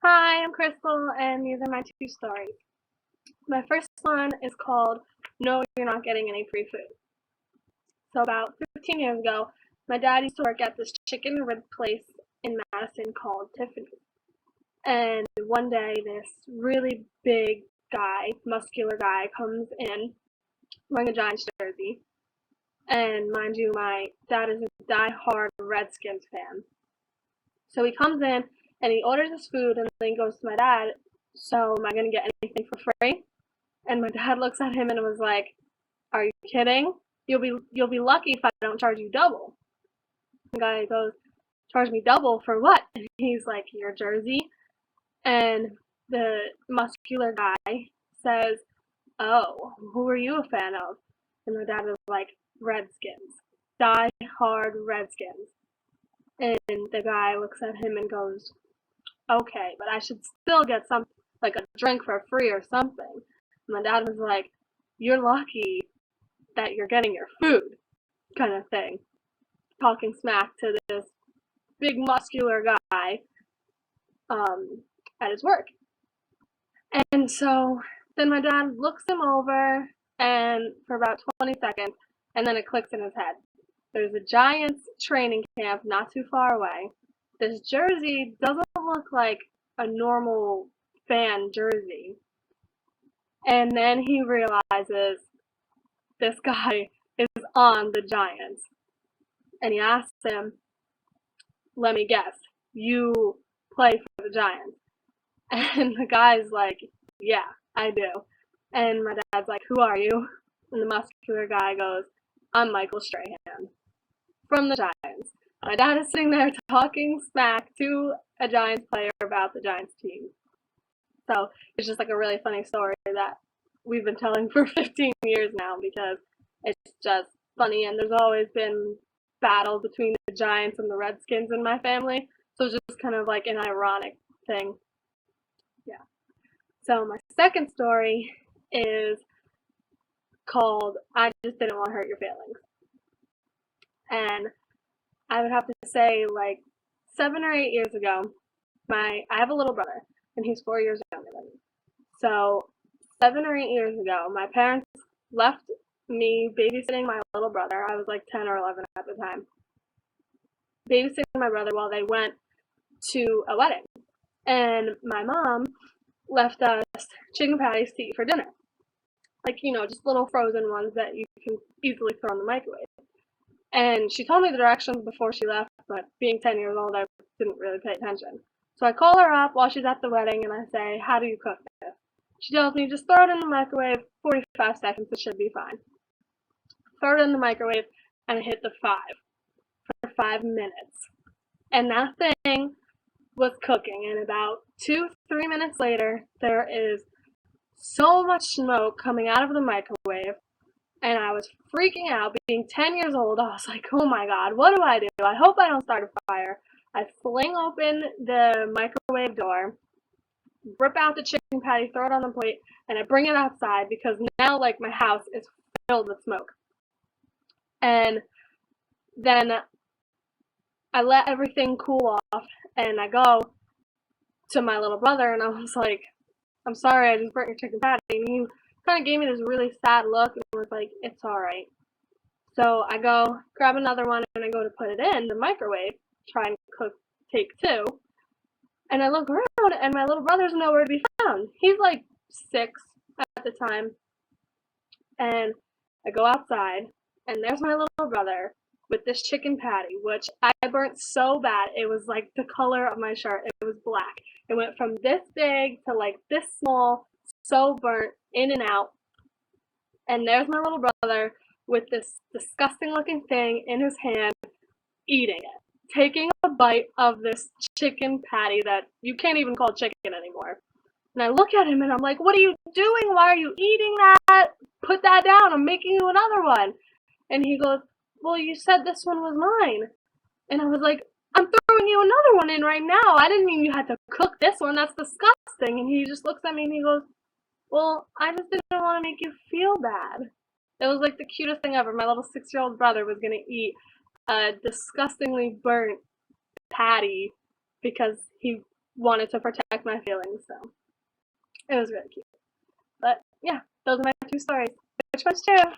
Hi, I'm Crystal, and these are my two stories. My first one is called No, You're Not Getting Any Free Food. So, about 15 years ago, my dad used to work at this chicken rib place in Madison called Tiffany's. And one day, this really big guy, muscular guy, comes in wearing a Giants jersey. And mind you, my dad is a die-hard Redskins fan. So he comes in and he orders his food, and then he goes to my dad, "So, am I going to get anything for free?" And my dad looks at him and was like, "Are you kidding? You'll be lucky if I don't charge you double." The guy goes, "Charge me double for what?" And he's like, "Your jersey." And the muscular guy says, "Oh, who are you a fan of?" And my dad was like, "Redskins. Die hard Redskins." And the guy looks at him and goes, "Okay, but I should still get some, like a drink for free or something." And my dad was like, "You're lucky that you're getting your food," kind of thing. Talking smack to this big muscular guy um, at his work. And so then my dad looks him over and for about 20 seconds, and then it clicks in his head. There's a Giants training camp not too far away. This jersey doesn't look like a normal fan jersey. And then he realizes this guy is on the Giants. And he asks him, "Let me guess, you play for the Giants?" And the guy's like, "Yeah, I do." And my dad's like, "Who are you?" And the muscular guy goes, "I'm Michael Strahan from the Giants." My dad is sitting there talking smack to a Giants player about the Giants team. So it's just like a really funny story that we've been telling for 15 years now because it's just funny, and there's always been battle between the Giants and the Redskins in my family. So it's just kind of like an ironic thing. Yeah. So my second story is called I Just Didn't Want to Hurt Your Feelings. And I would have to say, like, 7 or 8 years ago, I have a little brother, and he's 4 years younger than me. So 7 or 8 years ago, my parents left me babysitting my little brother. I was like 10 or 11 at the time. Babysitting my brother while they went to a wedding. And my mom left us chicken patties to eat for dinner. Like, just little frozen ones that you can easily throw in the microwave. And she told me the directions before she left, but being 10 years old, I didn't really pay attention. So I call her up while she's at the wedding and I say, "How do you cook this?" She tells me, "Just throw it in the microwave, 45 seconds, it should be fine." Throw it in the microwave and I hit the 5 and that thing was cooking. And about 2, 3 minutes later, there is so much smoke coming out of the microwave, and I was freaking out. Being 10 years old, I was like, "Oh my god, what do I do? I hope I don't start a fire." I fling open the microwave door, rip out the chicken patty, throw it on the plate, and I bring it outside because now, like, my house is filled with smoke. And then I let everything cool off, and I go to my little brother, and I was like, "I'm sorry, I just burnt your chicken patty." And he kind of gave me this really sad look and was like, "It's alright." So I go grab another one and I go to put it in the microwave, try and cook take two. And I look around and my little brother's nowhere to be found. He's like 6 at the time. And I go outside and there's my little brother with this chicken patty, which I burnt so bad. It was like the color of my shirt. It was black. It went from this big to like this small, so burnt, in and out. And there's my little brother with this disgusting looking thing in his hand, eating it, taking a bite of this chicken patty that you can't even call chicken anymore. And I look at him and I'm like, "What are you doing? Why are you eating that? Put that down. I'm making you another one." And he goes, "Well, you said this one was mine." And I was like, "I'm throwing you another one in right now. I didn't mean you had to cook this one. That's disgusting." And he just looks at me and he goes, "Well, I just didn't want to make you feel bad." It was like the cutest thing ever. My little 6-year-old brother was going to eat a disgustingly burnt patty because he wanted to protect my feelings, so it was really cute. But yeah, those are my two stories. Which one's true?